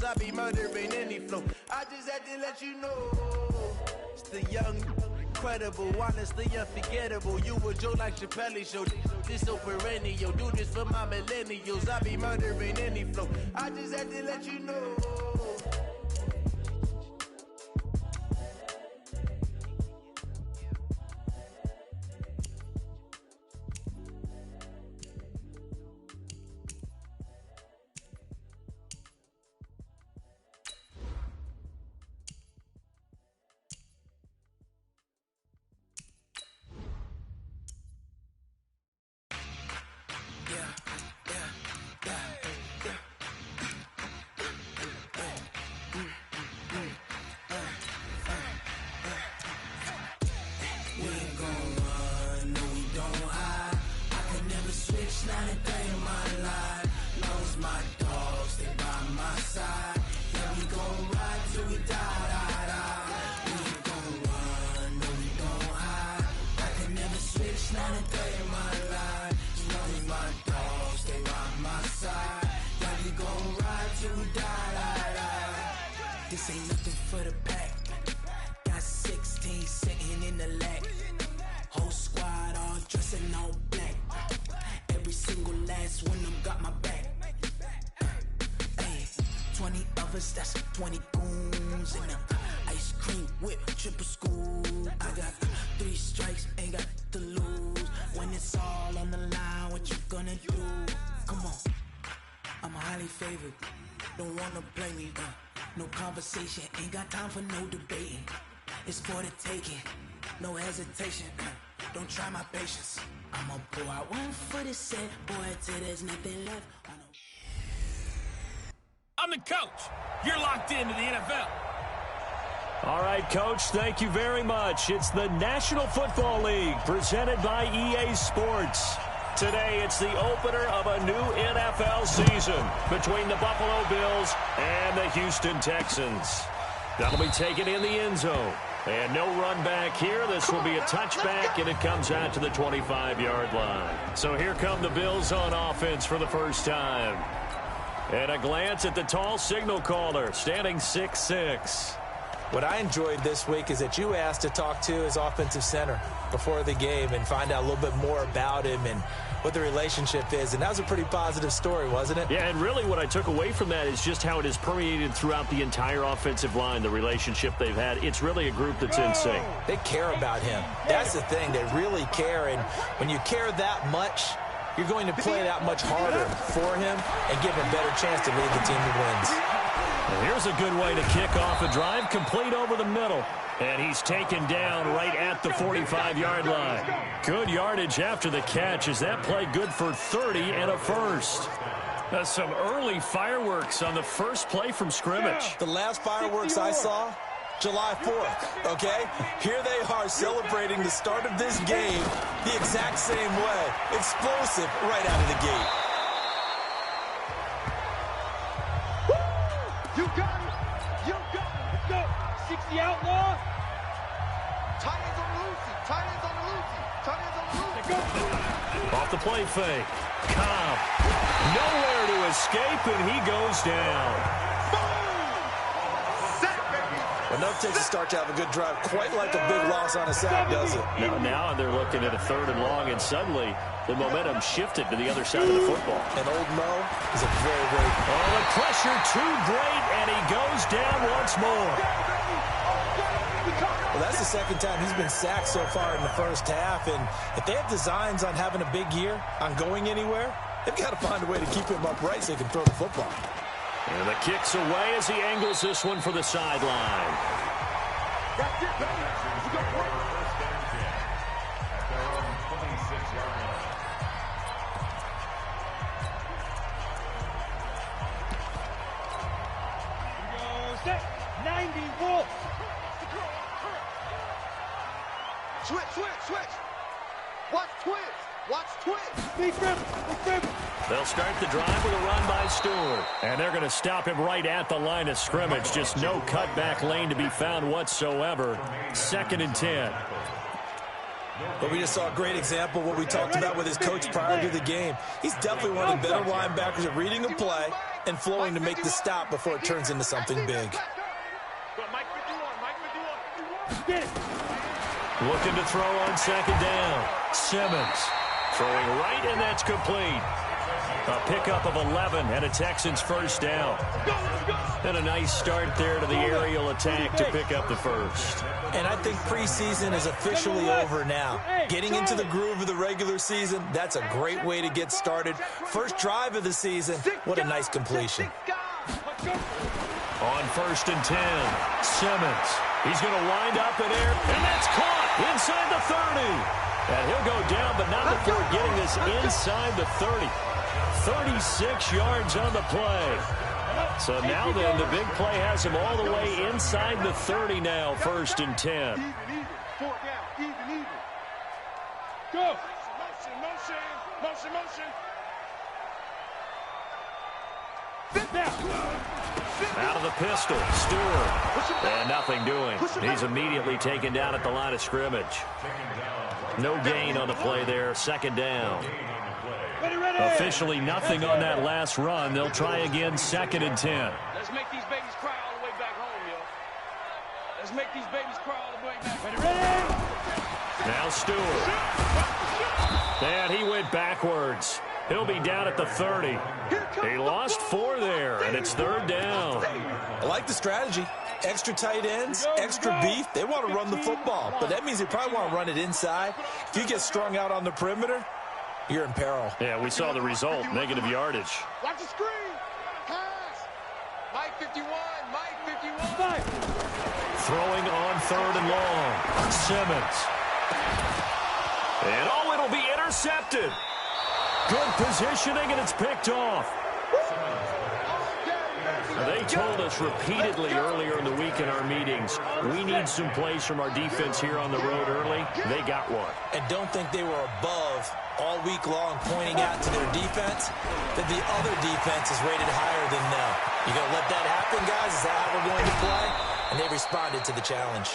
millennials. I be murdering any flow. I just had to let you know. It's the young, incredible, honestly unforgettable. You a joke like Chappelle Show. This so perennial. Do this for my millennials. I be murdering any flow. I just had to let you know. This ain't nothing for the pack. Got 16 sitting in the lap. Whole squad all dressing all black. Every single last one of them got my back. Hey, 20 of us, that's 20 goons in the ice cream whip, triple scoop. I got 3 strikes, ain't got to lose. When it's all on the line, what you gonna do? Come on, I'm highly favored. Don't wanna play me, no conversation, ain't got time for no debating. It's for the taking, no hesitation. Don't try my patience. I'ma pour out one for the set, boy, till there's nothing left. I'm the coach. You're locked into the NFL. All right, Coach, thank you very much. It's the National Football League presented by EA Sports. Today, it's the opener of a new NFL season between the Buffalo Bills and the Houston Texans. That'll be taken in the end zone. And no run back here. This will be a touchback, and it comes out to the 25-yard line. So here come the Bills on offense for the first time. And a glance at the tall signal caller, standing 6'6". What I enjoyed this week is that you asked to talk to his offensive center before the game and find out a little bit more about him and what the relationship is. And that was a pretty positive story, wasn't it? Yeah, and really what I took away from that is just how it has permeated throughout the entire offensive line, the relationship they've had. It's really a group that's in sync. They care about him. That's the thing. They really care. And when you care that much, you're going to play that much harder for him and give him a better chance to lead the team to wins. And here's a good way to kick off a drive, complete over the middle. And he's taken down right at the 45-yard line. Good yardage after the catch as that play good for 30 and a first. That's some early fireworks on the first play from scrimmage. The last fireworks I saw, July 4th, okay? Here they are celebrating the start of this game the exact same way. Explosive right out of the gate. You got it. You got it. Let's go. 60 outlaw. Tight ends on the loosey. Tight ends on the loosey. Tight ends on the loosey. Go. Off the play fake. Cobb. Nowhere to escape, and he goes down. Enough takes to start to have a good drive. Quite like a big loss on a sack, does it? Now they're looking at a 3rd and long, and suddenly the momentum shifted to the other side of the football. And old Mo is a very, very... Oh, the pressure too great, and he goes down once more. Well, that's the second time he's been sacked so far in the first half, and if they have designs on having a big year, on going anywhere, they've got to find a way to keep him upright so they can throw the football. And the kick's away as he angles this one for the sideline. That's it, baby. You got one. Set 90 volts. Switch. Watch twitch. Big rip. They'll start the drive with a run by Stewart. And they're going to stop him right at the line of scrimmage. Just no cutback lane to be found whatsoever. 2nd and 10. But we just saw a great example of what we talked about with his coach prior to the game. He's definitely one of the better linebackers at reading a play and flowing to make the stop before it turns into something big. Looking to throw on second down. Simmons throwing right, and that's complete. A pickup of 11 and a Texans first down. And a nice start there to the aerial attack to pick up the first. And I think preseason is officially over now. Getting into the groove of the regular season, that's a great way to get started. First drive of the season, what a nice completion. On 1st and 10, Simmons. He's going to wind up in air, and that's caught inside the 30. And he'll go down, but not before getting this inside the 30. 36 yards on the play. So now then, the big play has him all the way inside the 30 now, 1st and 10. Go. Motion. Sit down. Out of the pistol, Stewart. And nothing doing. He's immediately taken down at the line of scrimmage. No gain on the play there, 2nd down. Officially nothing on that last run. They'll try again, 2nd and 10. Let's make these babies cry all the way back home, yo. Let's make these babies cry all the way back. Now Stewart. And he went backwards. He'll be down at the 30. He lost 4 there, and it's 3rd down. I like the strategy. Extra tight ends, extra beef. They want to run the football, but that means they probably want to run it inside. If you get strung out on the perimeter, you're in peril. Yeah, we saw the result, negative yardage. Watch the screen. Pass. Mike 51. Throwing on 3rd and long. Simmons. And oh, it'll be intercepted. Good positioning, and it's picked off. They told us repeatedly earlier in the week in our meetings, we need some plays from our defense here on the road early. They got one. And don't think they were above all week long pointing out to their defense that the other defense is rated higher than them. You going to let that happen, guys? Is that how we're going to play? And they responded to the challenge.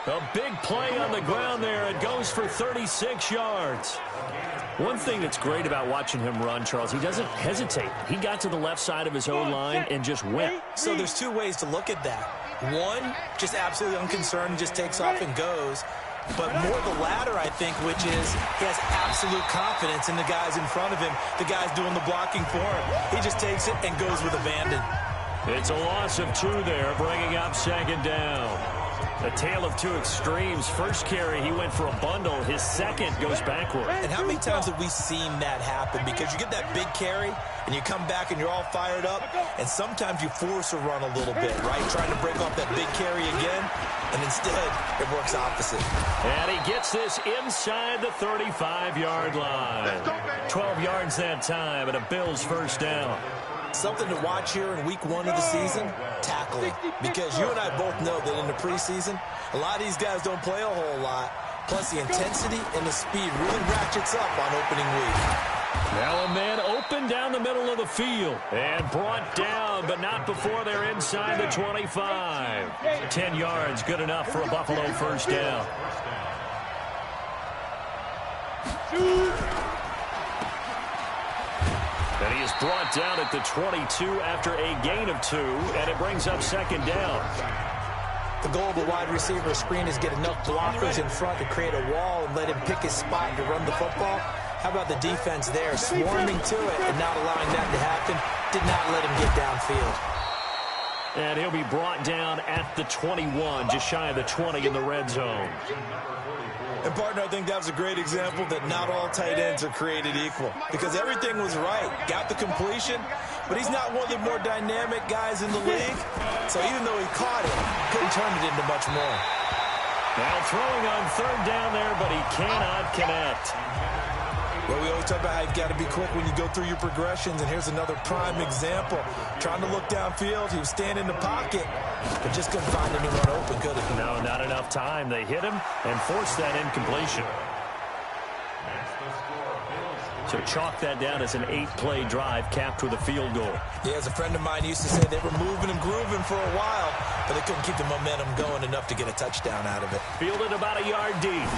A big play on the ground there. It goes for 36 yards. One thing that's great about watching him run, Charles, he doesn't hesitate. He got to the left side of his own line and just went. So there's 2 ways to look at that. One, just absolutely unconcerned, just takes off and goes. But more the latter, I think, which is he has absolute confidence in the guys in front of him, the guys doing the blocking for him. He just takes it and goes with abandon. It's a loss of 2 there, bringing up 2nd down. A tale of 2 extremes. First carry, he went for a bundle. His second goes backward. And how many times have we seen that happen? Because you get that big carry, and you come back and you're all fired up, and sometimes you force a run a little bit, right? Trying to break off that big carry again, and instead it works opposite. And he gets this inside the 35-yard line. 12 yards that time, and a Bills first down. Something to watch here in week 1 of the season, tackling. Because you and I both know that in the preseason, a lot of these guys don't play a whole lot. Plus, the intensity and the speed really ratchets up on opening week. Now a man open down the middle of the field and brought down, but not before they're inside the 25. 10 yards, good enough for a Buffalo first down. And he is brought down at the 22 after a gain of 2, and it brings up 2nd down. The goal of the wide receiver screen is get enough blockers in front to create a wall and let him pick his spot to run the football. How about the defense there, swarming to it and not allowing that to happen? Did not let him get downfield. And he'll be brought down at the 21, just shy of the 20 in the red zone. And, partner, I think that was a great example that not all tight ends are created equal. Because everything was right. Got the completion, but he's not one of the more dynamic guys in the league. So even though he caught it, couldn't turn it into much more. Now throwing on 3rd down there, but he cannot connect. Well, we always talk about how you've got to be quick when you go through your progressions, and here's another prime example. Trying to look downfield, he was standing in the pocket, but just couldn't find anyone open, could he? No, not enough time. They hit him and forced that incompletion. So chalk that down as an 8-play drive capped with a field goal. Yeah, as a friend of mine used to say, they were moving and grooving for a while, but they couldn't keep the momentum going enough to get a touchdown out of it. Fielded about a yard deep.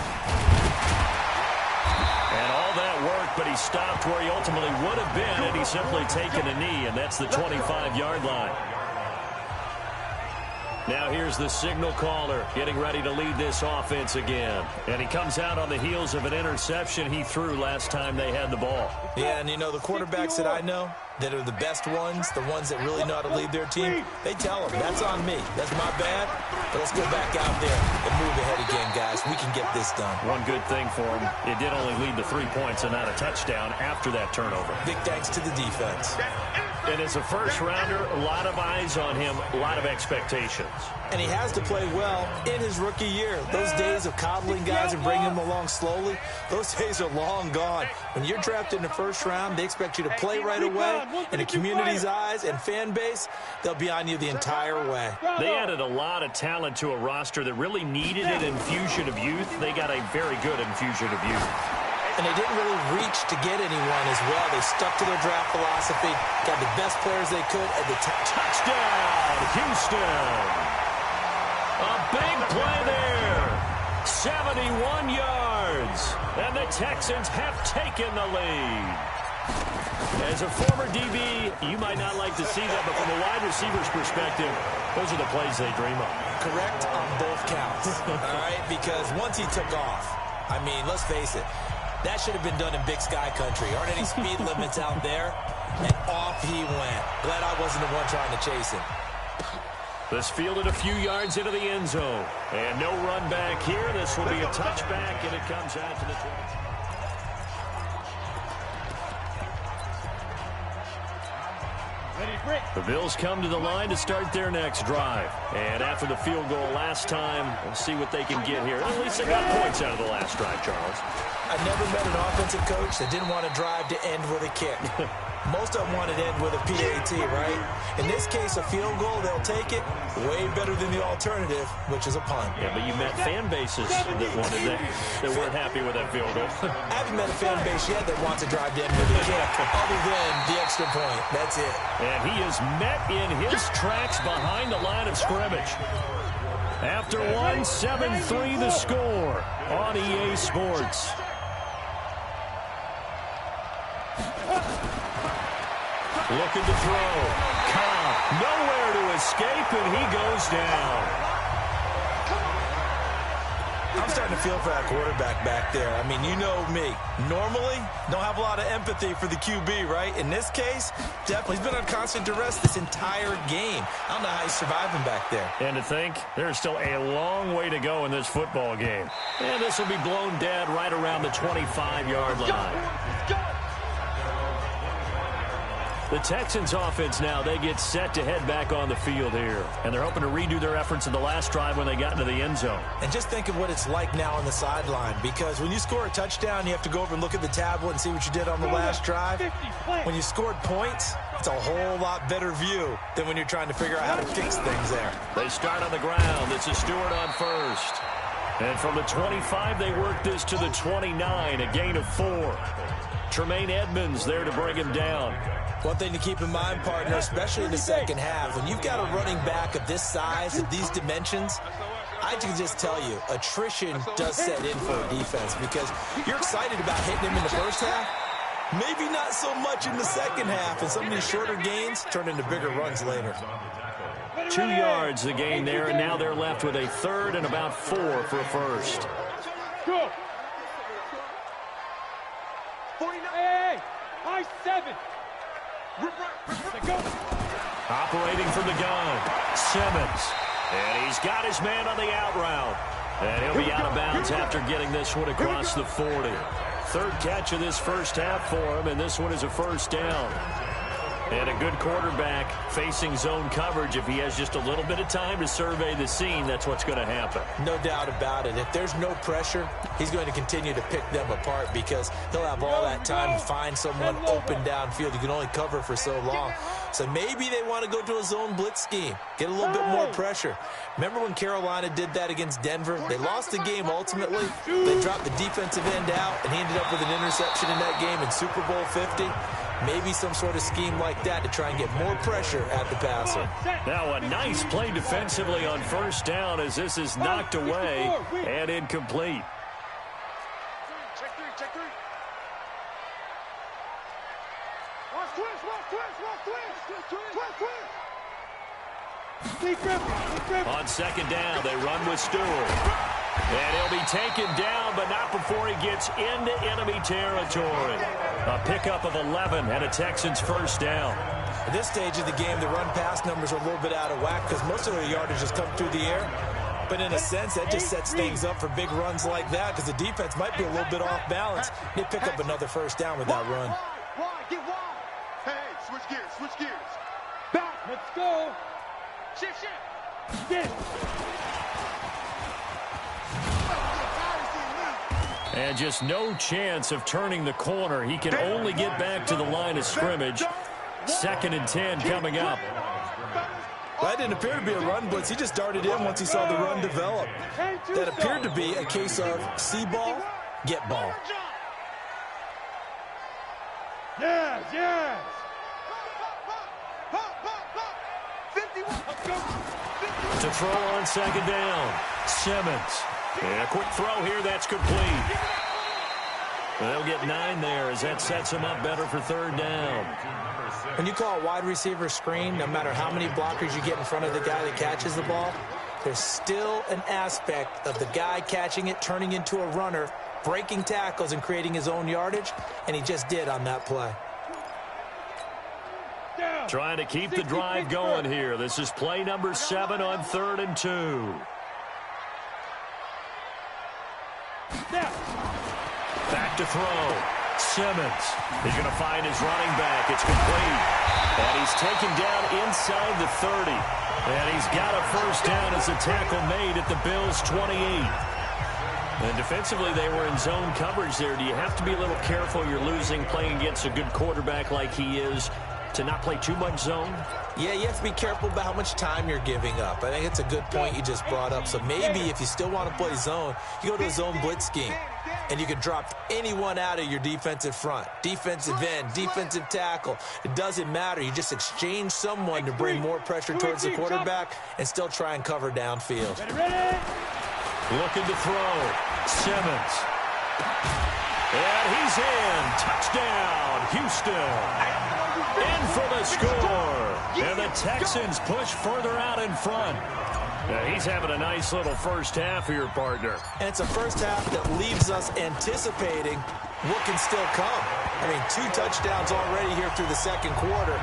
And all that work, but he stopped where he ultimately would have been had he simply taken a knee, and that's the 25-yard line. Now here's the signal caller getting ready to lead this offense again. And he comes out on the heels of an interception he threw last time they had the ball. Yeah, and you know, the quarterbacks that I know that are the best ones, the ones that really know how to lead their team, they tell them, that's on me. That's my bad. But let's go back out there and move ahead again, guys. We can get this done. One good thing for him, it did only lead to 3 points and not a touchdown after that turnover. Big thanks to the defense. And as a first-rounder, a lot of eyes on him, a lot of expectations. And he has to play well in his rookie year. Those days of coddling guys and bringing them along slowly, those days are long gone. When you're drafted in the first round, they expect you to play right away. In the community's eyes and fan base, they'll be on you the entire way. They added a lot of talent to a roster that really needed an infusion of youth. They got a very good infusion of youth. And they didn't really reach to get anyone as well. They stuck to their draft philosophy, got the best players they could at the time. Touchdown, Houston. A big play there. 71 yards. And the Texans have taken the lead. As a former DB, you might not like to see that, but from a wide receiver's perspective, those are the plays they dream of. Correct on both counts, all right? Because once he took off, I mean, let's face it, that should have been done in Big Sky Country. Aren't any speed limits out there? And off he went. Glad I wasn't the one trying to chase him. This fielded a few yards into the end zone. And no run back here. This will be a touchback, and it comes out to the 20. The Bills come to the line to start their next drive. And after the field goal last time, we'll see what they can get here. At least they got points out of the last drive, Charles. I never met an offensive coach that didn't want to drive to end with a kick. Most of them wanted to end with a PAT, right? In this case, a field goal, they'll take it. Way better than the alternative, which is a punt. Yeah, but you met fan bases that wanted that, that weren't happy with that field goal. I haven't met a fan base yet that wants to drive to end with a kick, other than the extra point. That's it. And he is met in his tracks behind the line of scrimmage. After one, 7-3 the score on EA Sports. Looking to throw. Cobb nowhere to escape, and he goes down. I'm starting to feel for that quarterback back there. I mean, you know me. Normally, don't have a lot of empathy for the QB, right? In this case, definitely. He's been on constant duress this entire game. I don't know how he's surviving back there. And to think, there's still a long way to go in this football game. And this will be blown dead right around the 25-yard line. The Texans offense now, they get set to head back on the field here. And they're hoping to redo their efforts in the last drive when they got into the end zone. And just think of what it's like now on the sideline, because when you score a touchdown, you have to go over and look at the tablet and see what you did on the last drive. When you scored points, it's a whole lot better view than when you're trying to figure out how to fix things there. They start on the ground. This is Stewart on first. And from the 25, they work this to the 29, a gain of 4. Tremaine Edmonds there to bring him down. One thing to keep in mind, partner, especially in the second half, when you've got a running back of this size, of these dimensions, I can just tell you, attrition does set in for a defense, because you're excited about hitting him in the first half, maybe not so much in the second half, and some of these shorter gains turn into bigger runs later. 2 yards the gain there, and now they're left with a third and about 4 for a first. Go. 49. Hey, high 7. Go. Operating from the gun, Simmons. And he's got his man on the out route. And he'll be out of bounds after getting this one across the 40. Third catch of this first half for him, and this one is a first down. And a good quarterback facing zone coverage. If he has just a little bit of time to survey the scene, that's what's going to happen. No doubt about it. If there's no pressure, he's going to continue to pick them apart, because he'll have all that time to find someone open downfield. You can only cover for so long. So maybe they want to go to a zone blitz scheme, get a little bit more pressure. Remember when Carolina did that against Denver? They lost the game ultimately. They dropped the defensive end out, and he ended up with an interception in that game in Super Bowl 50. Maybe some sort of scheme like that to try and get more pressure at the passer. Now a nice play defensively on first down, as this is knocked away and incomplete. Check three. On second down, they run with Stewart. And he'll be taken down, but not before he gets into enemy territory. A pickup of 11 and a Texans first down. At this stage of the game, the run-pass numbers are a little bit out of whack because most of their yardage has come through the air. But in a sense, that just sets things up for big runs like that because the defense might be a little bit off balance. They pick up another first down with that run. Get wide. Hey, switch gears. Back, let's go. Shift. Get it. And just no chance of turning the corner. He can only get back to the line of scrimmage. 2nd and 10 coming up. That didn't appear to be a run blitz. He just darted in once he saw the run develop. That appeared to be a case of see ball, get ball. Yes. To throw on second down. Simmons. And a quick throw here. That's complete. They'll get 9 there as that sets him up better for 3rd down. When you call a wide receiver screen, no matter how many blockers you get in front of the guy that catches the ball, there's still an aspect of the guy catching it, turning into a runner, breaking tackles and creating his own yardage, and he just did on that play. Trying to keep the drive going here. This is play number 7 on 3rd and 2. Back to throw. Simmons. He's going to find his running back. It's complete. And he's taken down inside the 30. And he's got a first down as a tackle made at the Bills' 28. And defensively, they were in zone coverage there. Do you have to be a little careful? You're losing playing against a good quarterback like he is to not play too much zone? Yeah, you have to be careful about how much time you're giving up. I think it's a good point you just brought up. So maybe if you still want to play zone, you go to a zone blitz scheme. And you can drop anyone out of your defensive front. Defensive end, defensive tackle. It doesn't matter. You just exchange someone to bring more pressure towards the quarterback and still try and cover downfield. Looking to throw. Simmons. And he's in. Touchdown, Houston. In for the score. And the Texans push further out in front. Now he's having a nice little first half here, partner. And it's a first half that leaves us anticipating what can still come. I mean, 2 touchdowns already here through the second quarter.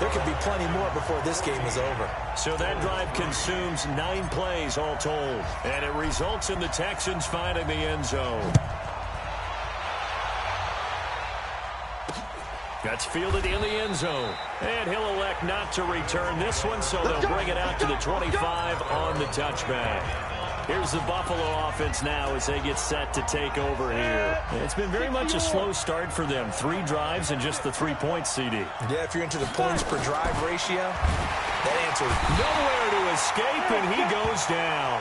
There could be plenty more before this game is over. So that drive consumes 9 plays all told. And it results in the Texans finding the end zone. That's fielded in the end zone. And he'll elect not to return this one, so they'll bring it out to the 25 on the touchback. Here's the Buffalo offense now as they get set to take over here. It's been very much a slow start for them. 3 drives and just the 3 points, CD. Yeah, if you're into the points per drive ratio, that answer. Nowhere to escape, and he goes down.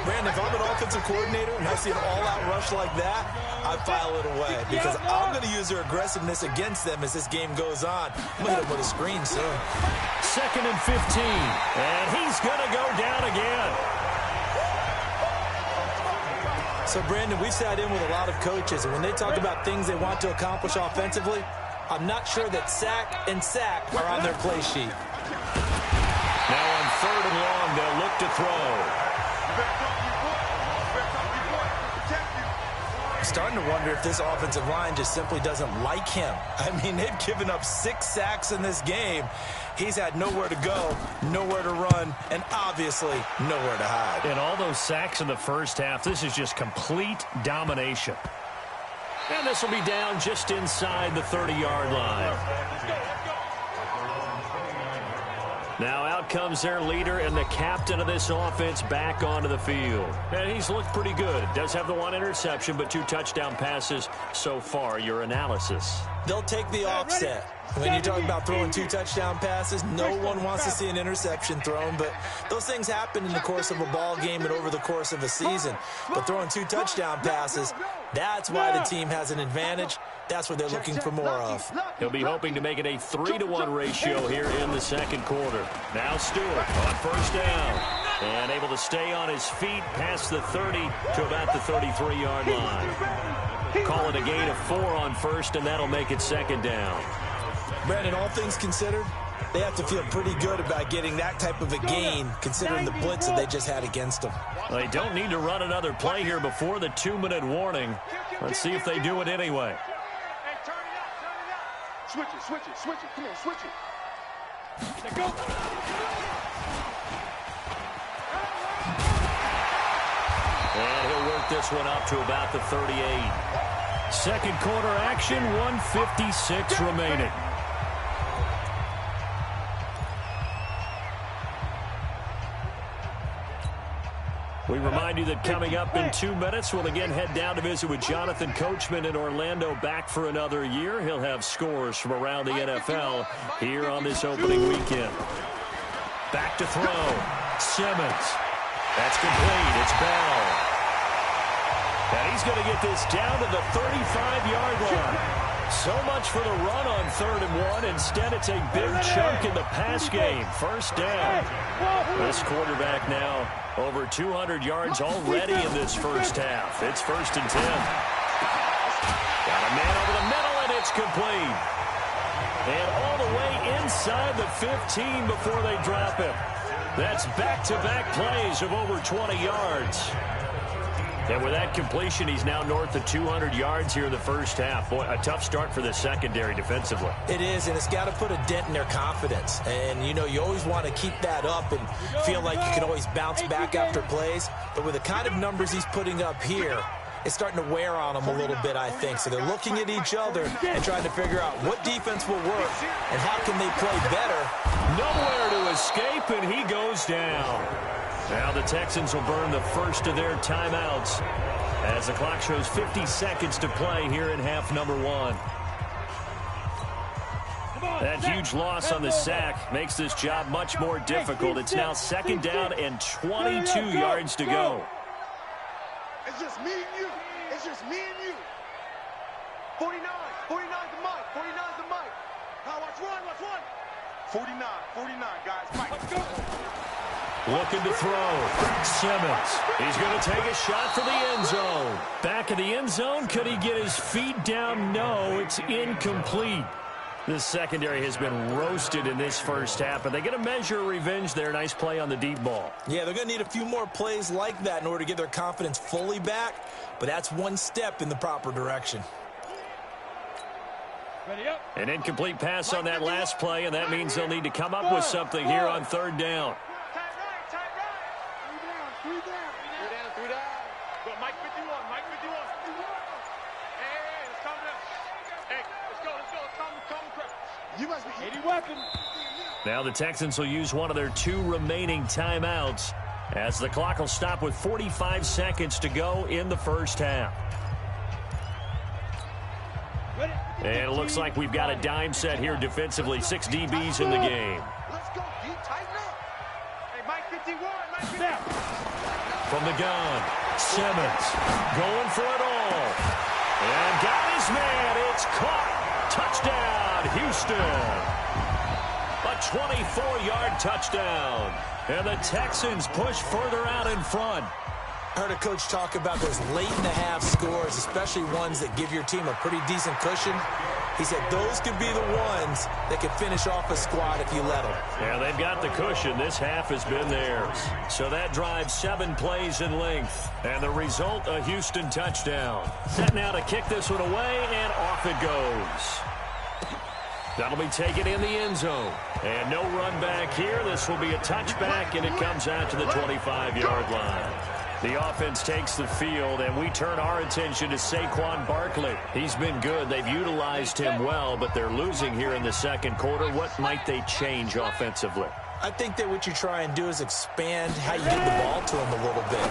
Brandon, if I'm an offensive coordinator and I see an all-out rush like that, I file it away because I'm going to use their aggressiveness against them as this game goes on. I'm going to hit him with a screen soon. 2nd and 15, and he's going to go down again. So, Brandon, we've sat in with a lot of coaches, and when they talk about things they want to accomplish offensively, I'm not sure that sack and sack are on their play sheet. Now on 3rd and long, they'll look to throw. Starting to wonder if this offensive line just simply doesn't like him. I mean, they've given up 6 sacks in this game. He's had nowhere to go, nowhere to run, and obviously nowhere to hide. And all those sacks in the first half, this is just complete domination. And this will be down just inside the 30-yard line. Now out comes their leader and the captain of this offense back onto the field. And he's looked pretty good. Does have the 1 interception, but 2 touchdown passes so far. Your analysis? They'll take the offset. When you talk about throwing 2 touchdown passes, no one wants to see an interception thrown, but those things happen in the course of a ball game and over the course of a season. But throwing 2 touchdown passes, that's why the team has an advantage. That's what they're looking for more of. He'll be hoping to make it a 3-to-1 ratio here in the second quarter. Now Stewart on first down. And able to stay on his feet past the 30 to about the 33-yard line. Call it a gain of 4 on first, and that'll make it 2nd down. Brandon, all things considered, They have to feel pretty good about getting that type of a gain, considering the blitz that they just had against them. Well, they don't need to run another play here before the 2-minute warning. Let's see if they do it anyway. Hey, turn it up. Switch it, switch it, switch it. Come on, switch it. Let go. And he'll work this one up to about the 38. Second quarter action, 1:56 remaining. We remind you that coming up in 2 minutes, we'll again head down to visit with Jonathan Coachman in Orlando, back for another year. He'll have scores from around the NFL here on this opening weekend. Back to throw. Simmons. That's complete. It's Bell. And he's going to get this down to the 35-yard line. So much for the run on 3rd and 1. Instead, it's a big chunk in the pass game. First down. This quarterback now over 200 yards already in this first half. It's 1st and 10. Got a man over the middle, and it's complete. And all the way inside the 15 before they drop him. That's back-to-back plays of over 20 yards. And with that completion, he's now north of 200 yards here in the first half. Boy, a tough start for the secondary defensively. It is, and it's got to put a dent in their confidence. And, you know, you always want to keep that up and feel like you can always bounce back after plays. But with the kind of numbers he's putting up here, it's starting to wear on them a little bit, I think. So they're looking at each other and trying to figure out what defense will work and how can they play better. Nowhere to escape, and he goes down. Now the Texans will burn the first of their timeouts as the clock shows 50 seconds to play here in half number 1. That huge loss on the sack makes this job much more difficult. It's now 2nd down and 22 yards to go. It's just me and you. It's just me and you. 49. 49's the mic. 49's the mic. Now watch one. 49, guys. Mike. Let's go. Looking to throw. Simmons. He's going to take a shot for the end zone. Back of the end zone. Could he get his feet down? No, it's incomplete. This secondary has been roasted in this first half, but they get a measure of revenge there. Nice play on the deep ball. Yeah, they're going to need a few more plays like that in order to get their confidence fully back, but that's one step in the proper direction. An incomplete pass on that last play, and that means they'll need to come up with something here on 3rd down. Three down. Go, Mike 51. Hey, it's coming up. Hey, let's go. Come. You must be 80 weapons. Now the Texans will use one of their 2 remaining timeouts as the clock will stop with 45 seconds to go in the first half. And it looks like we've got a dime set here defensively. 6 DBs in the game. Let's go, D. Tighten up. Hey, Mike 51. From the gun, Simmons going for it all. And got his man. It's caught. Touchdown, Houston. A 24-yard touchdown. And the Texans push further out in front. I heard a coach talk about those late-in-the-half scores, especially ones that give your team a pretty decent cushion. He said those could be the ones that could finish off a squad if you let them. Yeah, they've got the cushion. This half has been theirs. So that drives 7 plays in length. And the result, a Houston touchdown. Set now to kick this one away, and off it goes. That'll be taken in the end zone. And no run back here. This will be a touchback, and it comes out to the 25-yard line. The offense takes the field, and we turn our attention to Saquon Barkley. He's been good. They've utilized him well, but they're losing here in the second quarter. What might they change offensively? I think that what you try and do is expand how you get the ball to him a little bit.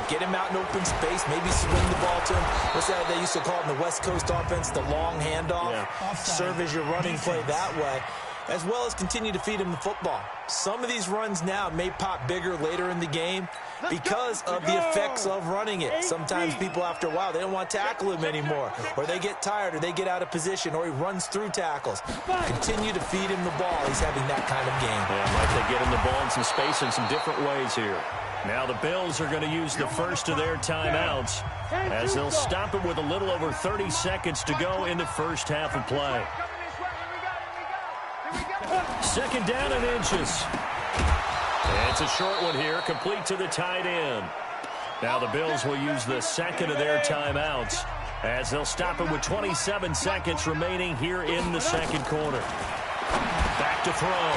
Get him out in open space, maybe swing the ball to him. What's that they used to call it in the West Coast offense, the long handoff? Yeah. Serve as your running play that way, as well as continue to feed him the football. Some of these runs now may pop bigger later in the game because of the effects of running it. Sometimes people, after a while, they don't want to tackle him anymore, or they get tired, or they get out of position, or he runs through tackles. Continue to feed him the ball. He's having that kind of game. Yeah, might they get him the ball in some space in some different ways here. Now the Bills are going to use the first of their timeouts as they'll stop it with a little over 30 seconds to go in the first half of play. Second down and inches. It's a short one here, complete to the tight end. Now the Bills will use the second of their timeouts as they'll stop it with 27 seconds remaining here in the second quarter. Back to throw.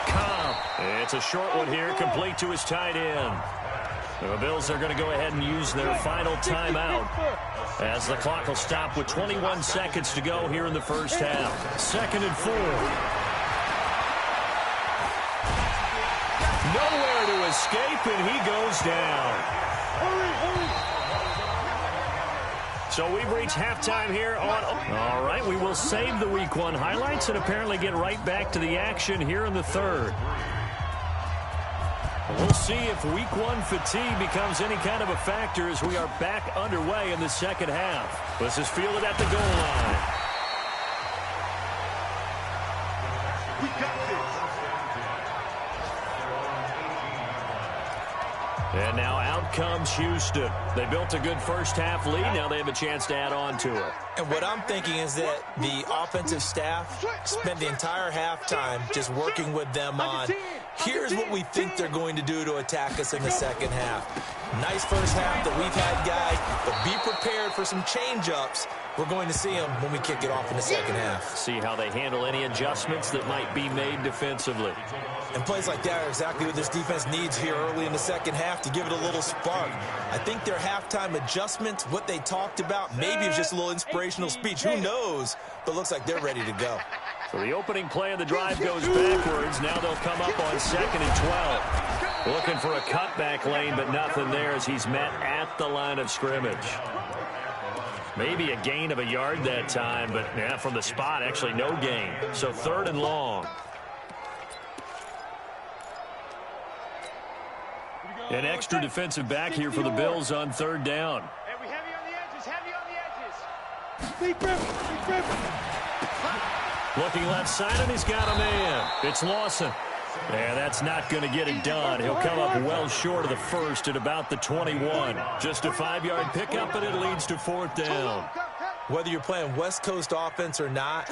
Cobb. It's a short one here, complete to his tight end. The Bills are going to go ahead and use their final timeout as the clock will stop with 21 seconds to go here in the first half. Second and 4. Nowhere to escape, and he goes down. So we've reached halftime here on... All right, we will save the Week 1 highlights and apparently get right back to the action here in the third. We'll see if Week 1 fatigue becomes any kind of a factor as we are back underway in the second half. This is fielded at the goal line. We got this. And now out comes Houston. They built a good first half lead. Now they have a chance to add on to it. And what I'm thinking is that the offensive staff spent the entire halftime just working with them on, here's what we think they're going to do to attack us in the second half. Nice first half that we've had, guys, but be prepared for some change-ups. We're going to see them when we kick it off in the second half. See how they handle any adjustments that might be made defensively. And plays like that are exactly what this defense needs here early in the second half to give it a little spark. I think their halftime adjustments, what they talked about, maybe it was just a little inspirational speech. Who knows? But it looks like they're ready to go. So the opening play of the drive goes backwards. Now they'll come up on 2nd and 12. Looking for a cutback lane, but nothing there as he's met at the line of scrimmage. Maybe a gain of a yard that time, but yeah, from the spot, actually no gain. So 3rd and long. An extra defensive back here for the Bills on 3rd down. Heavy on the edges, heavy on the edges. Deep river. Looking left side, and he's got a man. It's Lawson. Yeah, that's not going to get it done. He'll come up well short of the first at about the 21. Just a 5-yard pickup, and it leads to 4th down. Whether you're playing West Coast offense or not,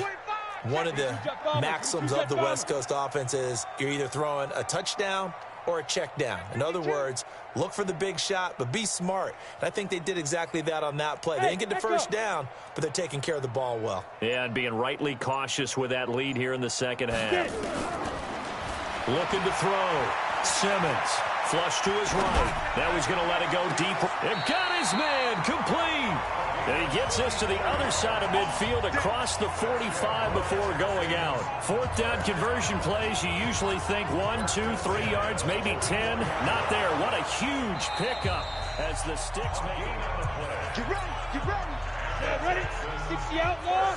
one of the maxims of the West Coast offense is you're either throwing a touchdown or a check down. In other words, look for the big shot, but be smart. And I think they did exactly that on that play. They didn't get the first down, but they're taking care of the ball well. Yeah, and being rightly cautious with that lead here in the second half. Looking to throw. Simmons. Flush to his right. Now he's going to let it go deep. And got his man complete. And he gets us to the other side of midfield across the 45 before going out. 4th down conversion plays, you usually think 1, 2, 3 yards, maybe 10. Not there. What a huge pickup as the sticks make it on the play. Get ready, get ready. Yeah, ready? 60 out, more.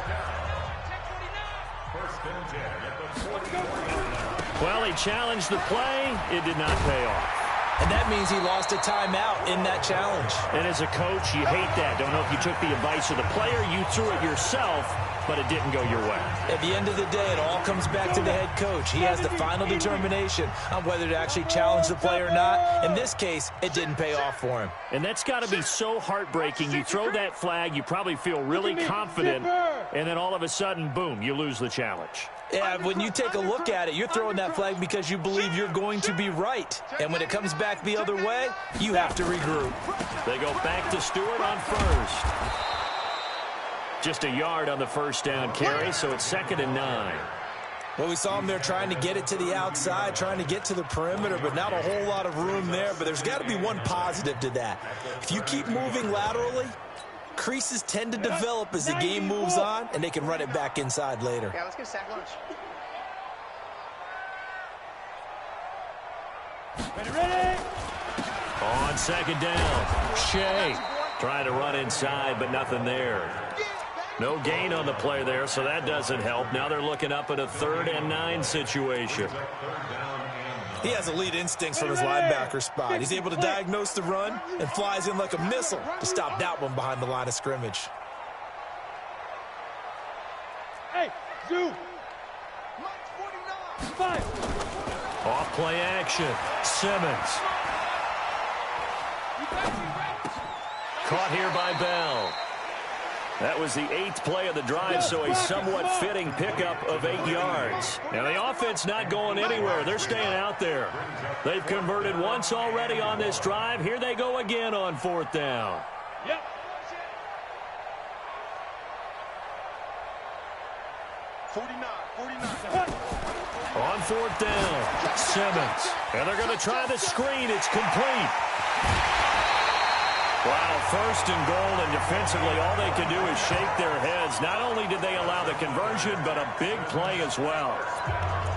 Well, he challenged the play. It did not pay off. And that means he lost a timeout in that challenge. And as a coach, you hate that. Don't know if you took the advice of the player, you threw it yourself, but it didn't go your way. At the end of the day, it all comes back to the head coach. He has the final determination on whether to actually challenge the play or not. In this case, it didn't pay off for him. And that's got to be so heartbreaking. You throw that flag, you probably feel really confident, and then all of a sudden, boom, you lose the challenge. Yeah, when you take a look at it, you're throwing that flag because you believe you're going to be right. And when it comes back the other way, you have to regroup. They go back to Stewart on first. Just a yard on the first down carry, so it's 2nd and 9. Well, we saw him there trying to get it to the outside, trying to get to the perimeter, but not a whole lot of room there. But there's got to be one positive to that. If you keep moving laterally, creases tend to develop as the game moves on, and they can run it back inside later. Yeah, let's get sack lunch. Ready? On 2nd down, Shea trying to run inside, but nothing there. No gain on the play there, so that doesn't help. Now they're looking up at a 3rd and 9 situation. He has elite instincts from his linebacker spot. He's able to diagnose the run and flies in like a missile to stop that one behind the line of scrimmage. Hey, Zoo. 5. Off play action. Simmons. Caught here by Bell. That was the 8th play of the drive, so a somewhat fitting pickup of 8 yards. And the offense not going anywhere. They're staying out there. They've converted once already on this drive. Here they go again on 4th down. Yep. On 4th down, Simmons. And they're going to try the screen. It's complete. Wow, 1st and goal, and defensively all they can do is shake their heads. Not only did they allow the conversion, but a big play as well.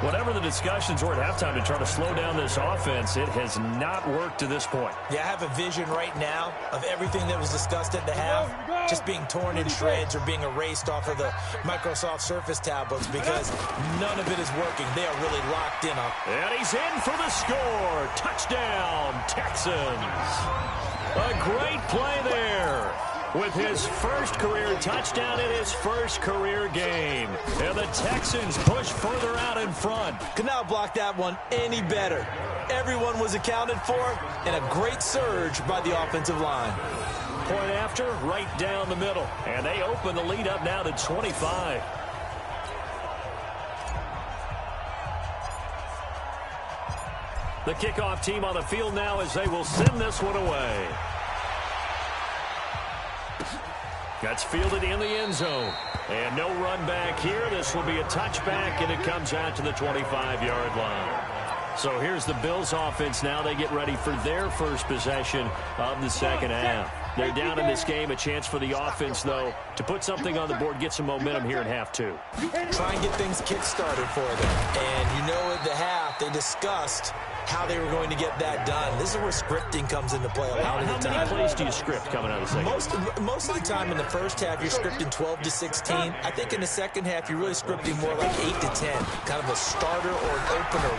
Whatever the discussions were at halftime to try to slow down this offense, it has not worked to this point. Yeah, I have a vision right now of everything that was discussed at the half just being torn in shreds or being erased off of the Microsoft Surface tablets because none of it is working. They are really locked in on. And he's in for the score. Touchdown, Texans. A great play there with his first career touchdown in his first career game. And the Texans push further out in front. Could not block that one any better. Everyone was accounted for, and a great surge by the offensive line. Point after, right down the middle. And they open the lead up now to 25. The kickoff team on the field now as they will send this one away. That's fielded in the end zone. And no run back here. This will be a touchback, and it comes out to the 25-yard line. So here's the Bills offense now. They get ready for their first possession of the second half. They're down in this game. A chance for the offense, though, to put something on the board, get some momentum here in half 2. Try and get things kick-started for them. And you know at the half, they discussed how they were going to get that done. This is where scripting comes into play a lot of the time. How many plays do you script coming out of the second? Most of the time in the first half, you're scripting 12 to 16. I think in the second half, you're really scripting more like 8 to 10. Kind of a starter or an opener,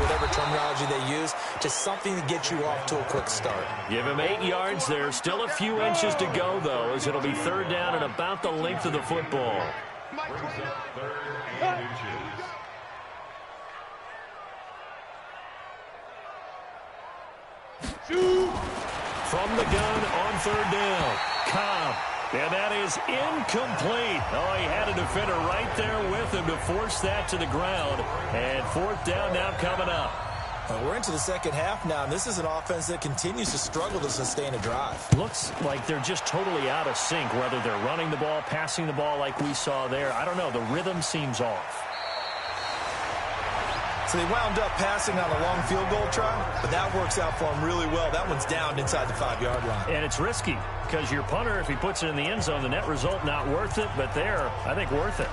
whatever terminology they use. Just something to get you off to a quick start. Give him 8 yards there. Still a few inches to go, though, as it'll be 3rd down and about the length of the football. From the gun on 3rd down, Cobb. And that is incomplete. Oh, he had a defender right there with him to force that to the ground. And 4th down now coming up. We're into the second half now, and this is an offense that continues to struggle to sustain a drive. Looks like they're just totally out of sync, whether they're running the ball, passing the ball like we saw there. I don't know. The rhythm seems off. So they wound up passing on a long field goal try, but that works out for them really well. That one's down inside the 5-yard line. And it's risky because your punter, if he puts it in the end zone, the net result not worth it, but there, I think worth it.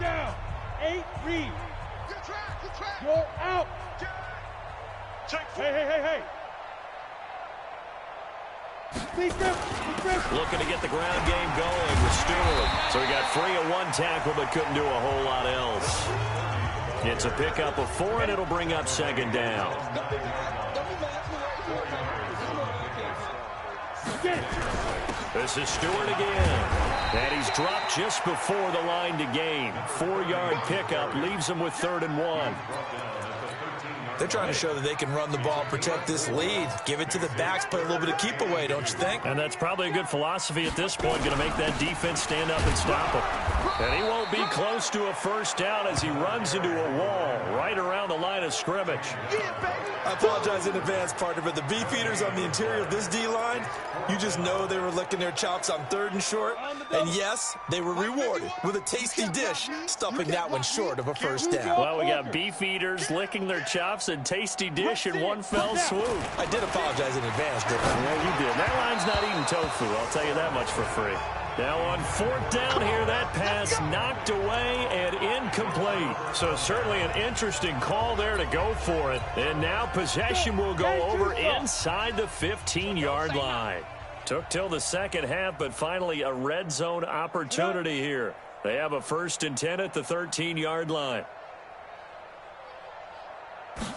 Down. 8 read. Good track. You're out. Hey. Looking to get the ground game going with Stewart. So he got free of 1 tackle but couldn't do a whole lot else. It's a pickup of 4, and it'll bring up 2nd down. This is Stewart again. And he's dropped just before the line to gain. 4-yard pickup leaves him with 3rd and 1. They're trying to show that they can run the ball, protect this lead, give it to the backs, play a little bit of keep away, don't you think? And that's probably a good philosophy at this point, going to make that defense stand up and stop him. And he won't be close to a 1st down as he runs into a wall right around the line of scrimmage. I apologize in advance, partner, but the beefeaters on the interior of this D-line, you just know they were licking their chops on 3rd and short. And yes, they were rewarded with a tasty dish, stuffing that one short of a 1st down. Well, we got beefeaters licking their chops and tasty dish in one fell swoop. I did apologize in advance, didn't I? Yeah, you did. That line's not eating tofu, I'll tell you that much for free. Now on 4th down here, that pass knocked away and incomplete. So certainly an interesting call there to go for it. And now possession will go over inside the 15-yard line. Took till the second half, but finally a red zone opportunity here. They have a 1st and 10 at the 13-yard line.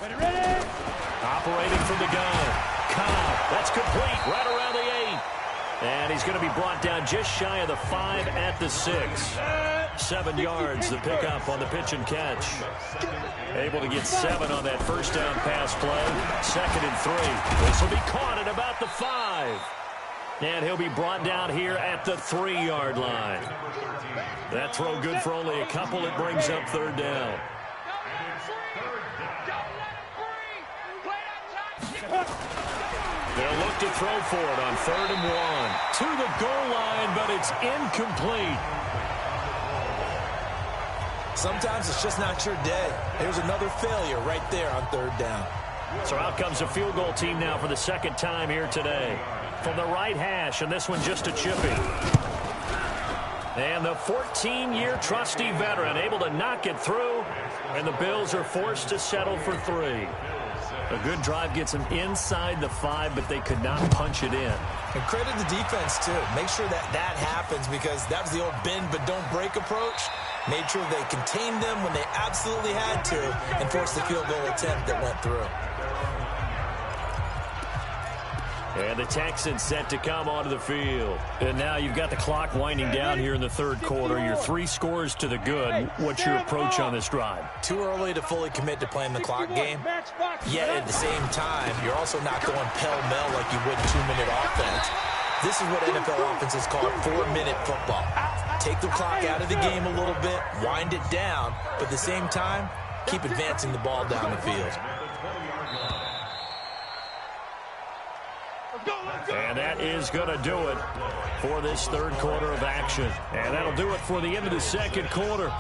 Ready? Operating from the gun. Cobb. That's complete right around the 8. And he's going to be brought down just shy of the 5 at the 6. 7 yards, the pickup on the pitch and catch. Able to get 7 on that first down pass play. 2nd and 3. This will be caught at about the 5. And he'll be brought down here at the 3-yard line. That throw good for only a couple. It brings up 3rd down. They'll look to throw for it on 3rd and 1. To the goal line, but it's incomplete. Sometimes it's just not your day. There's another failure right there on 3rd down. So out comes a field goal team now for the 2nd time here today. From the right hash, and this one just a chippy. And the 14-year trusty veteran able to knock it through, and the Bills are forced to settle for 3. A good drive gets them inside the 5, but they could not punch it in. And credit the defense, too. Make sure that happens, because that was the old bend but don't break approach. Made sure they contained them when they absolutely had to and forced the field goal attempt that went through. And the Texans set to come onto the field. And now you've got the clock winding down here in the 3rd quarter. You're 3 scores to the good. What's your approach on this drive? Too early to fully commit to playing the clock game. Yet at the same time, you're also not going pell-mell like you would 2-minute offense. This is what NFL offenses call 4-minute football. Take the clock out of the game a little bit, wind it down, but at the same time, keep advancing the ball down the field. And that is going to do it for this 3rd quarter of action. And that'll do it for the end of the 2nd quarter.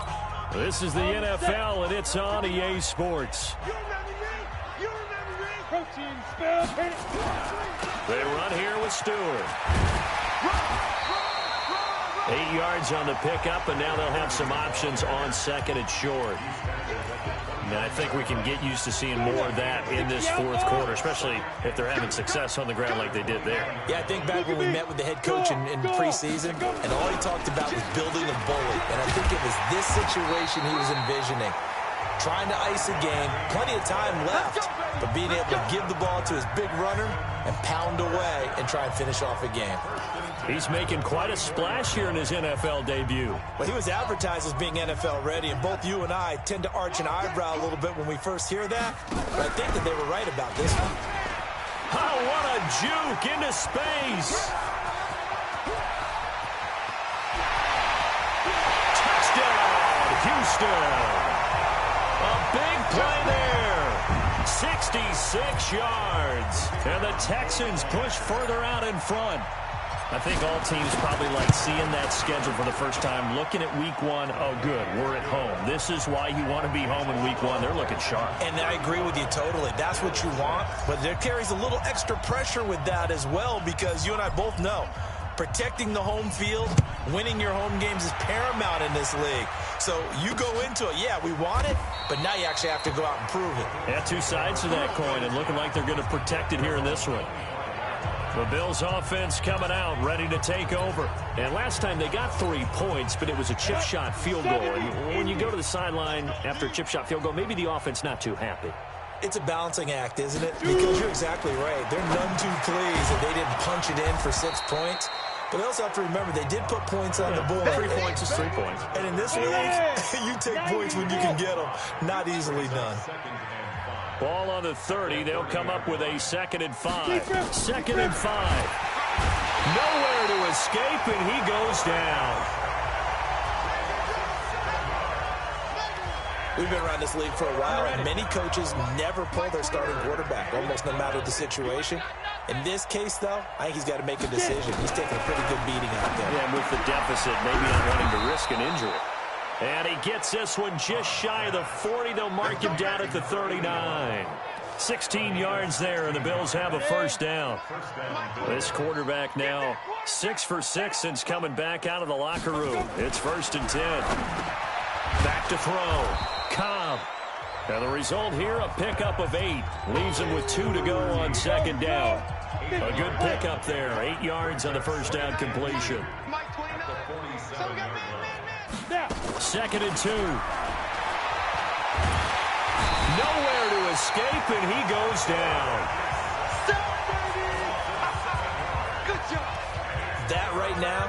This is the NFL, and it's on EA Sports. They run here with Stewart. 8 yards on the pickup, and now they'll have some options on 2nd and short. Now, I think we can get used to seeing more of that in this 4th quarter, especially if they're having success on the ground like they did there. Yeah, I think back when we met with the head coach in preseason, and all he talked about was building a bully. And I think it was this situation he was envisioning. Trying to ice a game, plenty of time left, but being able to give the ball to his big runner and pound away and try and finish off a game. He's making quite a splash here in his NFL debut. Well, he was advertised as being NFL ready, and both you and I tend to arch an eyebrow a little bit when we first hear that, but I think that they were right about this one. Oh, what a juke into space. Touchdown, Houston. A big play there. 66 yards. And the Texans push further out in front. I think all teams probably like seeing that schedule for the first time, looking at week 1. Oh, good, we're at home. This is why you want to be home in week 1. They're looking sharp. And I agree with you totally. That's what you want. But there carries a little extra pressure with that as well, because you and I both know protecting the home field, winning your home games is paramount in this league. So you go into it, yeah, we want it, but now you actually have to go out and prove it. Yeah, 2 sides to that coin, and looking like they're going to protect it here in this one. The Bills offense coming out, ready to take over. And last time they got 3 points, but it was a chip shot field goal. And when you go to the sideline after a chip shot field goal, maybe the offense not too happy. It's a balancing act, isn't it? Because you're exactly right. They're none too pleased that they didn't punch it in for 6 points. But they also have to remember they did put points on the board. 3 points is 3 points. And in this league, you take points when you can get them. Not easily done. Ball on the 30. They'll come up with a 2nd and 5. 2nd and 5. Nowhere to escape, and he goes down. We've been around this league for a while, and many coaches never pull their starting quarterback, almost no matter the situation. In this case, though, I think he's got to make a decision. He's taking a pretty good beating out there. Yeah, and with the deficit, maybe not wanting to risk an injury. And he gets this one just shy of the 40. They'll mark him down at the 39. 16 yards there, and the Bills have a first down. This quarterback now 6 for 6 since coming back out of the locker room. It's 1st and 10. Back to throw. Cobb. And the result here, a pickup of 8. Leaves him with 2 to go on 2nd down. A good pickup there. 8 yards on the first down completion. 2nd and 2. Nowhere to escape, and he goes down. Good job. That right now,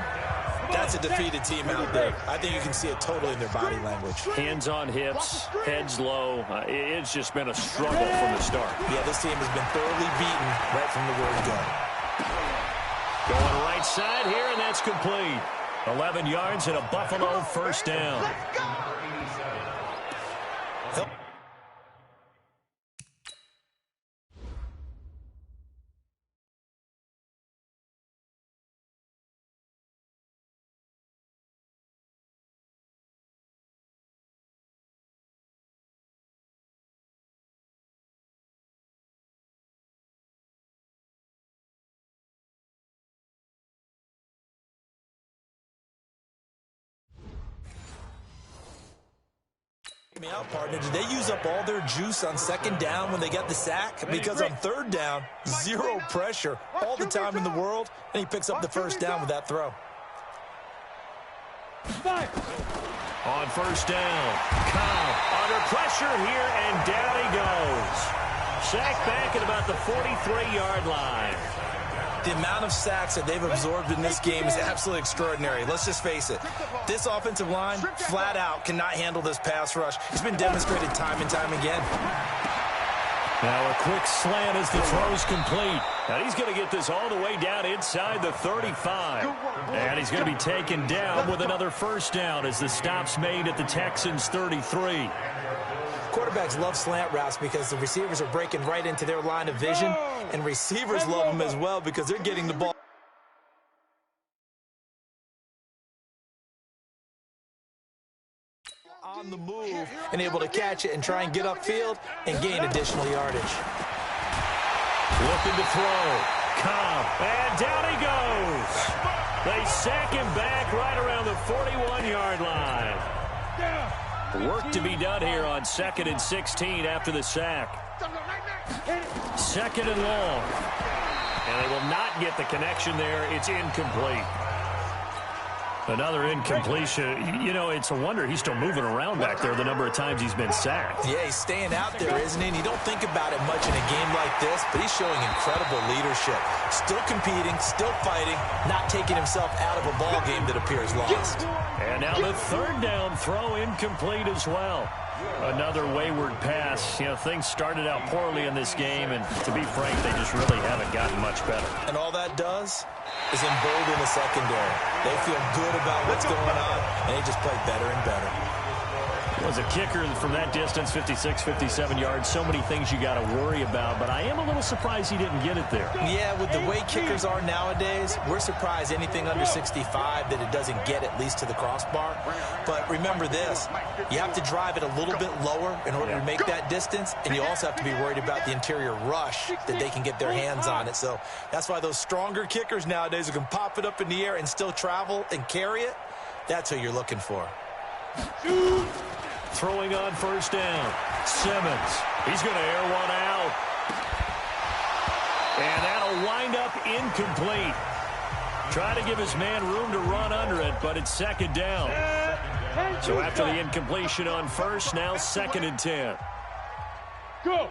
that's a defeated team out there. I think you can see it totally in their body language. Hands on hips, heads low. It's just been a struggle from the start. Yeah, this team has been thoroughly beaten right from the word go. Going right side here, and that's complete. 11 yards and a Buffalo first down. Me out, partner. Did they use up all their juice on second down when they got the sack? Because on third down, zero pressure all the time in the world, and he picks up the first down with that throw. On first down, Cobb under pressure here, and down he goes. Sacked back at about the 43-yard line. The amount of sacks that they've absorbed in this game is absolutely extraordinary. Let's just face it. This offensive line, flat out, cannot handle this pass rush. It's been demonstrated time and time again. Now a quick slant as the throw's complete. Now he's going to get this all the way down inside the 35. And he's going to be taken down with another first down as the stop's made at the Texans' 33. Quarterbacks love slant routes because the receivers are breaking right into their line of vision, and receivers love them as well because they're getting the ball on the move and able to catch it and try and get upfield and gain additional yardage. Looking to throw. Cobb, and down he goes. They sack him back right around the 41-yard line. Work to be done here on 2nd and 16 after the sack. 2nd and long. And they will not get the connection there. It's incomplete. Another incompletion. You know, it's a wonder he's still moving around back there the number of times he's been sacked. Yeah, he's staying out there, isn't he? And you don't think about it much in a game like this, but he's showing incredible leadership. Still competing, still fighting, not taking himself out of a ball game that appears lost. And now the third down throw incomplete as well. Another wayward pass. You know, things started out poorly in this game, and to be frank, they just really haven't gotten much better. And all that does is embolden the secondary. They feel good about what's going on, and they just play better and better. Was a kicker from that distance, 56, 57 yards. So many things you got to worry about, but I am a little surprised he didn't get it there. Yeah, with the way kickers are nowadays, we're surprised anything under 65 that it doesn't get at least to the crossbar. But remember this, you have to drive it a little bit lower in order to make that distance, and you also have to be worried about the interior rush that they can get their hands on it. So that's why those stronger kickers nowadays who can pop it up in the air and still travel and carry it, that's who you're looking for. Throwing on first down. Simmons. He's going to air one out. And that'll wind up incomplete. Try to give his man room to run under it, but it's second down. So after the incompletion on first, now 2nd and 10. Go.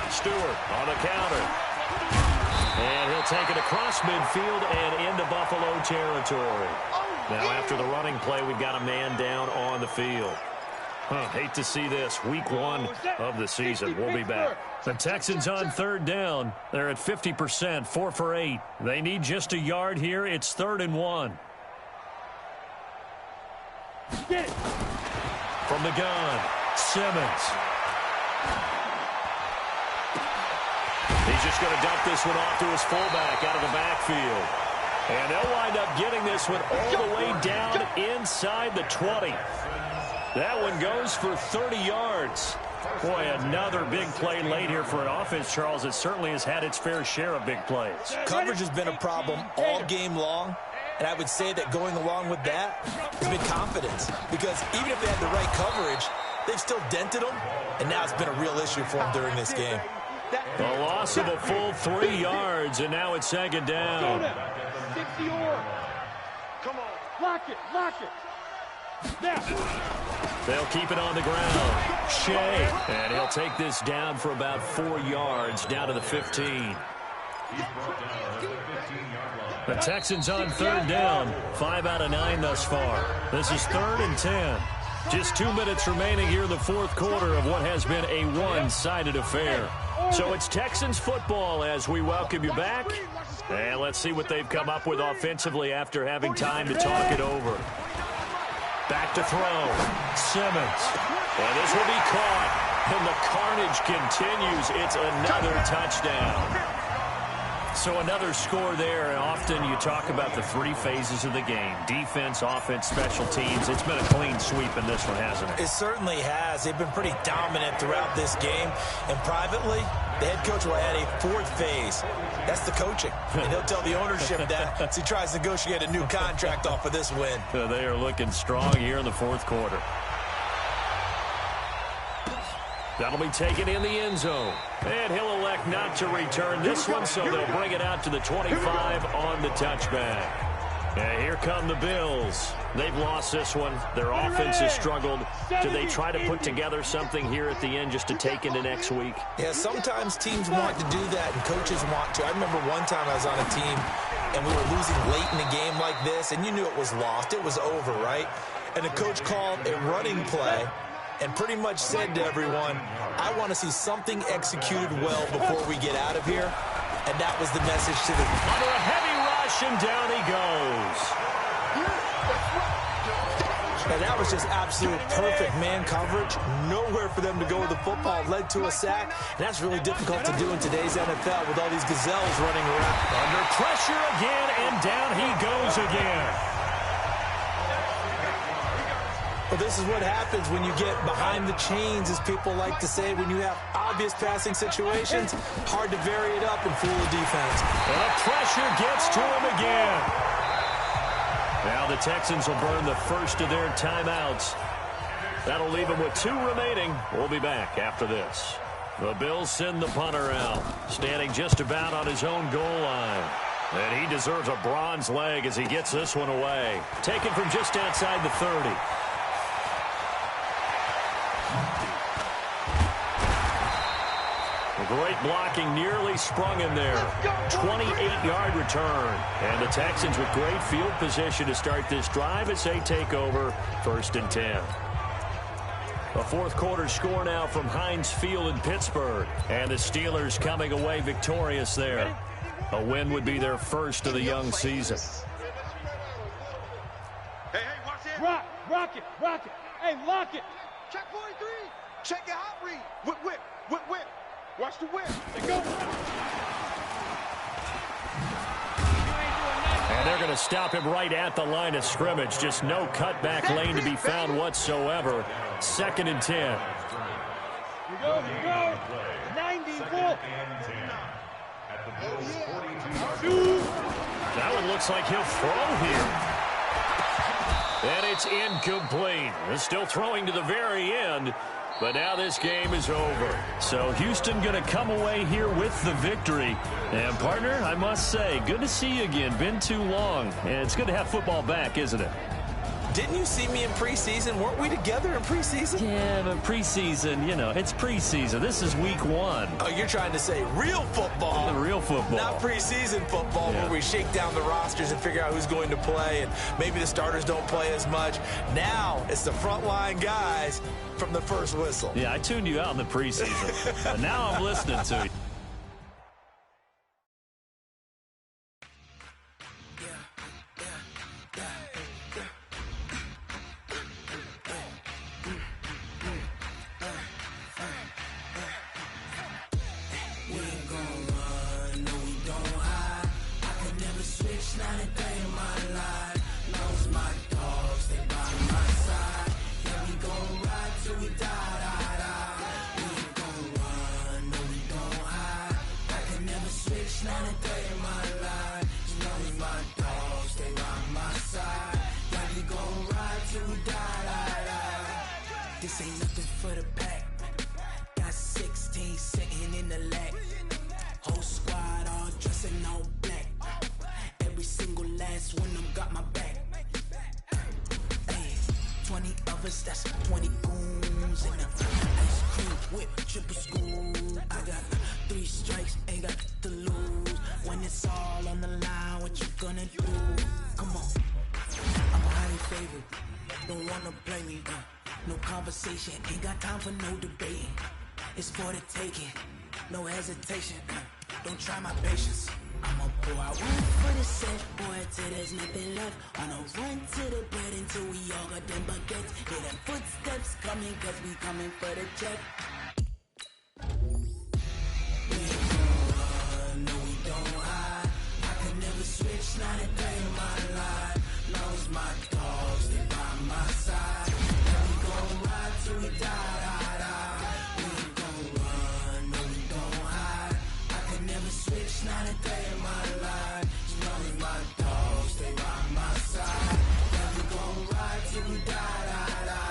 Stewart on the counter. And he'll take it across midfield and into Buffalo territory. Now, after the running play, we've got a man down on the field. Hate to see this. Week 1 of the season. We'll be back. The Texans on third down. They're at 50%, 4 for 8. They need just a yard here. It's 3rd and 1. Get it. From the gun, Simmons. He's just going to dump this one off to his fullback out of the backfield. And they'll wind up getting this one all the way down inside the 20. That one goes for 30 yards. Boy, another big play late here for an offense, Charles. It certainly has had its fair share of big plays. Coverage has been a problem all game long. And I would say that going along with that has been confidence. Because even if they had the right coverage, they've still dented them. And now it's been a real issue for them during this game. A loss of a full 3 yards, and now it's second down. 60 or. Come on. Lock it. Lock it. Now. They'll keep it on the ground. Shea, and he'll take this down for about 4 yards, down to the 15. The Texans on third down. 5 out of 9 thus far. This is 3rd and 10. Just 2 minutes remaining here in the fourth quarter of what has been a one-sided affair. So it's Texans football as we welcome you back. And let's see what they've come up with offensively after having time to talk it over. Back to throw. Simmons. And this will be caught. And the carnage continues. It's another touchdown. So another score there. And often you talk about the 3 phases of the game. Defense, offense, special teams. It's been a clean sweep in this one, hasn't it? It certainly has. They've been pretty dominant throughout this game. And privately, the head coach will add a 4th phase. That's the coaching. And he'll tell the ownership that as he tries to negotiate a new contract off of this win. They are looking strong here in the fourth quarter. That'll be taken in the end zone. And he'll elect not to return this one, so they'll bring it out to the 25 on the touchback. And here come the Bills. They've lost this one. Their offense has struggled. Do they try to put together something here at the end just to take into next week? Yeah, sometimes teams want to do that and coaches want to. I remember one time I was on a team and we were losing late in a game like this, and you knew it was lost. It was over, right? And the coach called a running play and pretty much said to everyone, I want to see something executed well before we get out of here. And that was the message to the... Under a heavy rush, and down he goes. And that was just absolute perfect man coverage. Nowhere for them to go with the football. Led to a sack. And that's really difficult to do in today's NFL with all these gazelles running around. Under pressure again, and down he goes again. Well, this is what happens when you get behind the chains, as people like to say. When you have obvious passing situations, hard to vary it up and fool the defense. The pressure gets to him again. Now the Texans will burn the first of their timeouts. That'll leave them with 2 remaining. We'll be back after this. The Bills send the punter out, standing just about on his own goal line. And he deserves a bronze leg as he gets this one away. Taken from just outside the 30. Great blocking, nearly sprung him there. 28-yard return. And the Texans with great field position to start this drive as they take over 1st and 10. A fourth quarter score now from Heinz Field in Pittsburgh. And the Steelers coming away victorious there. A win would be their first of the young season. Hey, watch it. Rock it. Hey, lock it. Check 43. Check your hot read. Whip. Watch the whip. Let go. And they're going to stop him right at the line of scrimmage. Just no cutback lane to be found whatsoever. 2nd and 10. Here we go. 90 full. That one looks like he'll throw here. And it's incomplete. They're still throwing to the very end. But now this game is over. So Houston going to come away here with the victory. And, partner, I must say, good to see you again. Been too long. And it's good to have football back, isn't it? Didn't you see me in preseason? Weren't we together in preseason? Yeah, but preseason, it's preseason. This is week 1. Oh, you're trying to say real football. The real football. Not preseason football where we shake down the rosters and figure out who's going to play, and maybe the starters don't play as much. Now it's the frontline guys from the first whistle. Yeah, I tuned you out in the preseason. But now I'm listening to you. This ain't nothing for the pack. Got 16 sitting in the lap. Whole squad all dressing all black. Every single last one of them got my back. Hey, 20 of us, that's 20 goons. And ice cream whip, triple school. I got 3 strikes, ain't got to lose. gonna do? Come on, I'm a highly favored. Don't wanna play me, no conversation. Ain't got time for no debating. It's for the taking, no hesitation. Don't try my patience. I'ma pour out one for the set, boy, till there's nothing left. On a run to the bread until we all got them baguettes. Hear them footsteps coming, cause we coming for the check. We don't run, no we don't hide. I can never switch, not a day in my life. Long as my dogs, they by my side. And we gon' ride till we die, die, die. We ain't gon' run, no we don't hide. I can never switch, not a day in my life. As long as my dogs, they by my side. And we gon' ride till we die, die, die.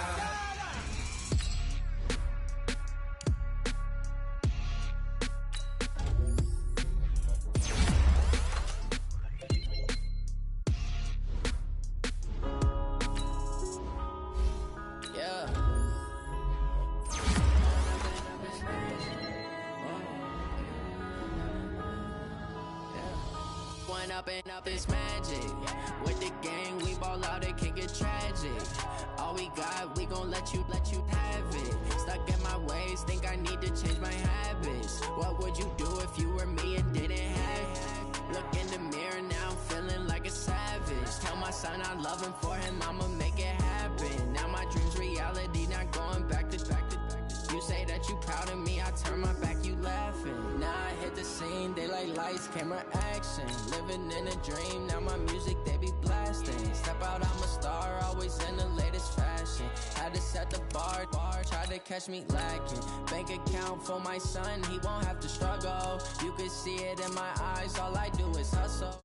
Up this magic. With the gang, we ball out, it can get tragic. All we got, we gon' let you have it. Stuck in my ways, think I need to change my habits. What would you do if you were me and didn't have it? Look in the mirror, now I'm feeling like a savage. Tell my son I love him, for him I'ma make it happen. Now my dream's reality, not going back to. You say that you proud of me, I turn my back, you laughing. Now I hit the scene, they like lights, camera, action. Living in a dream, now my music, they be blasting. Step out, I'm a star, always in the latest fashion. Had to set the bar, try to catch me lacking. Bank account for my son, he won't have to struggle. You can see it in my eyes, all I do is hustle.